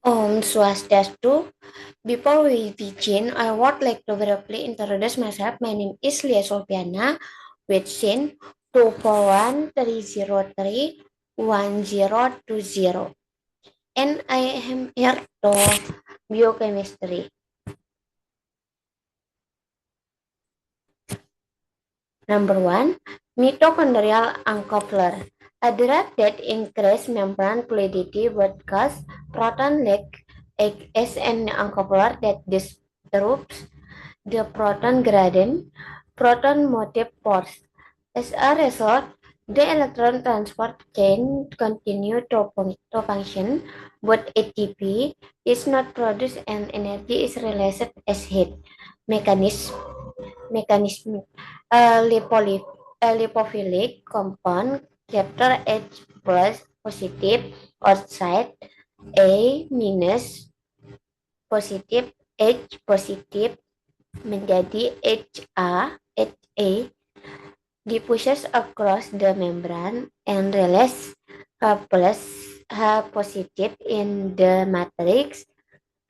Om Swastiastu. Before we begin, I would like to briefly introduce myself. My name is Lia Solpiana with SIN 241-303-1020, and I am here to biochemistry. Number 1, mitochondrial uncoupler. A drug that increases membrane fluidity but causes proton leak is an uncoupler that disrupts the proton gradient, proton motive force. As a result, the electron transport chain continues to function, but ATP is not produced and energy is released as heat. Mechanism mechanism lipophilic compound capture H plus positive outside A minus positif H positif menjadi HA diffuses across the membrane and release H plus H positive in the matrix.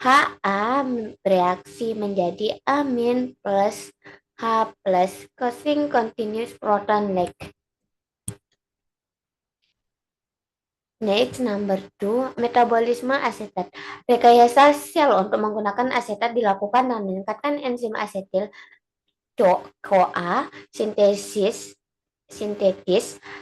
HA bereaksi menjadi amin plus H plus causing continuous proton leak. Next, number 2, metabolisme asetat. Rekayasa sel untuk menggunakan asetat dilakukan dengan meningkatkan enzim asetil CoA sintetis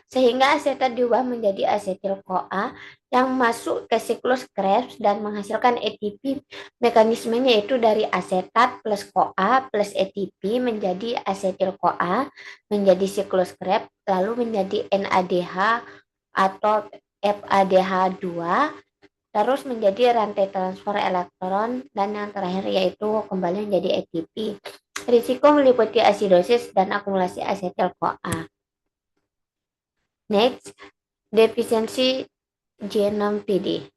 sehingga asetat diubah menjadi asetil CoA yang masuk ke siklus Krebs dan menghasilkan ATP. Mekanismenya itu dari asetat plus CoA plus ATP menjadi asetil CoA menjadi siklus Krebs lalu menjadi NADH atau FADH2 terus menjadi rantai transfer elektron dan yang terakhir yaitu kembali menjadi ATP. Risiko meliputi asidosis dan akumulasi asetil CoA. Next, defisiensi G6PD.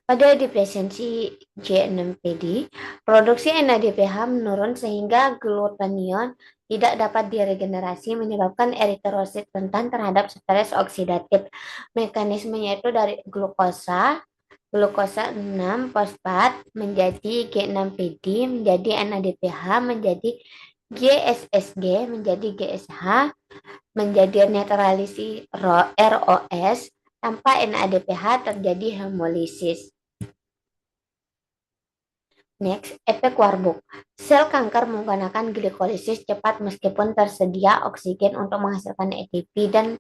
Pada defisiensi G6PD, produksi NADPH menurun sehingga glutation tidak dapat diregenerasi menyebabkan eritrosit rentan terhadap stres oksidatif. Mekanismenya itu dari glukosa 6 fosfat menjadi G6PD menjadi NADPH menjadi GSSG menjadi GSH menjadi netralisi ROS tanpa NADPH terjadi hemolisis. Next, efek Warburg. Sel kanker menggunakan glikolisis cepat meskipun tersedia oksigen untuk menghasilkan ATP dan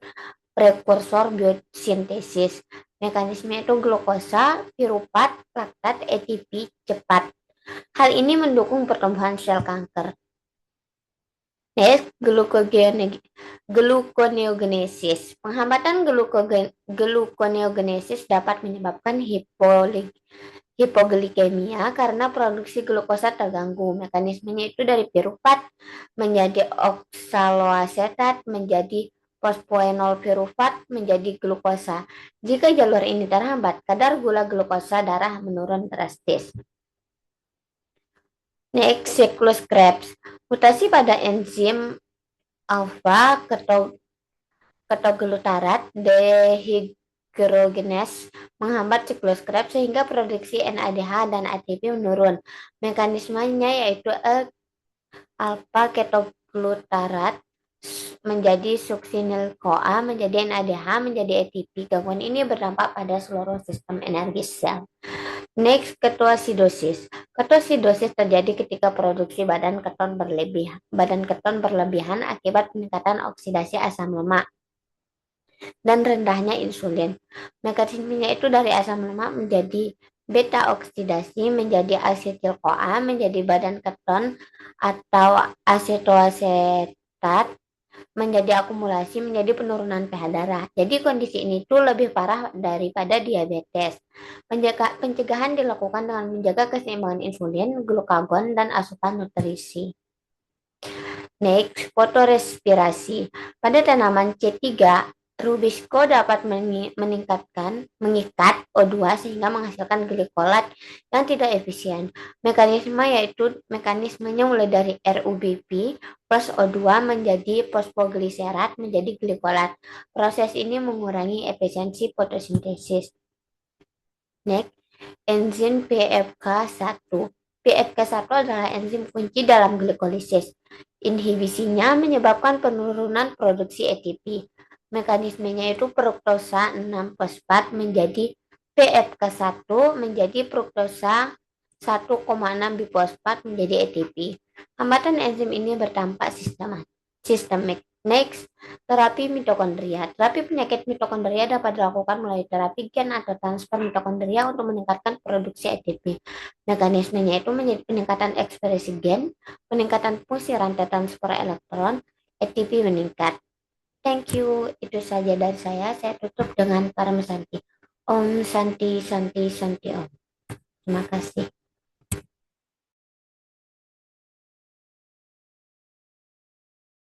prekursor biosintesis. Mekanisme itu glukosa, piruvat, laktat, ATP cepat. Hal ini mendukung pertumbuhan sel kanker. Next, gluconeogenesis. Penghambatan gluconeogenesis dapat menyebabkan hipoglikemia karena produksi glukosa terganggu. Mekanismenya itu dari piruvat menjadi oksaloasetat menjadi fosfoenol piruvat menjadi glukosa. Jika jalur ini terhambat, kadar gula glukosa darah menurun drastis. Next, siklus Krebs. Mutasi pada enzim alfa ketoglutarat dehydrogenase menghambat siklus Krebs sehingga produksi NADH dan ATP menurun. Mekanismenya yaitu alfa ketoglutarat menjadi suksinil CoA menjadi NADH menjadi ATP. Gangguan ini berdampak pada seluruh sistem energi sel. Next, ketoasidosis. Ketoasidosis terjadi ketika produksi badan keton berlebihan akibat peningkatan oksidasi asam lemak dan rendahnya insulin. Mekanismenya itu dari asam lemak menjadi beta oksidasi menjadi asetil CoA menjadi badan keton atau asetoasetat menjadi akumulasi menjadi penurunan pH darah. Jadi kondisi ini tuh lebih parah daripada diabetes. Pencegahan dilakukan dengan menjaga keseimbangan insulin, glukagon, dan asupan nutrisi. Next, fotorespirasi. Pada tanaman C3, Rubisco dapat mengikat O2 sehingga menghasilkan glikolat yang tidak efisien. Mekanismenya mulai dari RUBP plus O2 menjadi fosfogliserat menjadi glikolat. Proses ini mengurangi efisiensi fotosintesis. Next, enzim PFK1. PFK1 adalah enzim kunci dalam glikolisis. Inhibisinya menyebabkan penurunan produksi ATP. Mekanismenya itu fruktosa 6-fosfat menjadi PFK1 menjadi fruktosa 1,6 bifosfat menjadi ATP. Hambatan enzim ini berdampak sistemik. Next, terapi mitokondria. Terapi penyakit mitokondria dapat dilakukan melalui terapi gen atau transfer mitokondria untuk meningkatkan produksi ATP. Mekanismenya itu menjadi peningkatan ekspresi gen, peningkatan fungsi rantai transfer elektron, ATP meningkat. Thank you. Itu saja dari saya. Saya tutup dengan Param Santi. Om Santi Santi Santi Om. Terima kasih.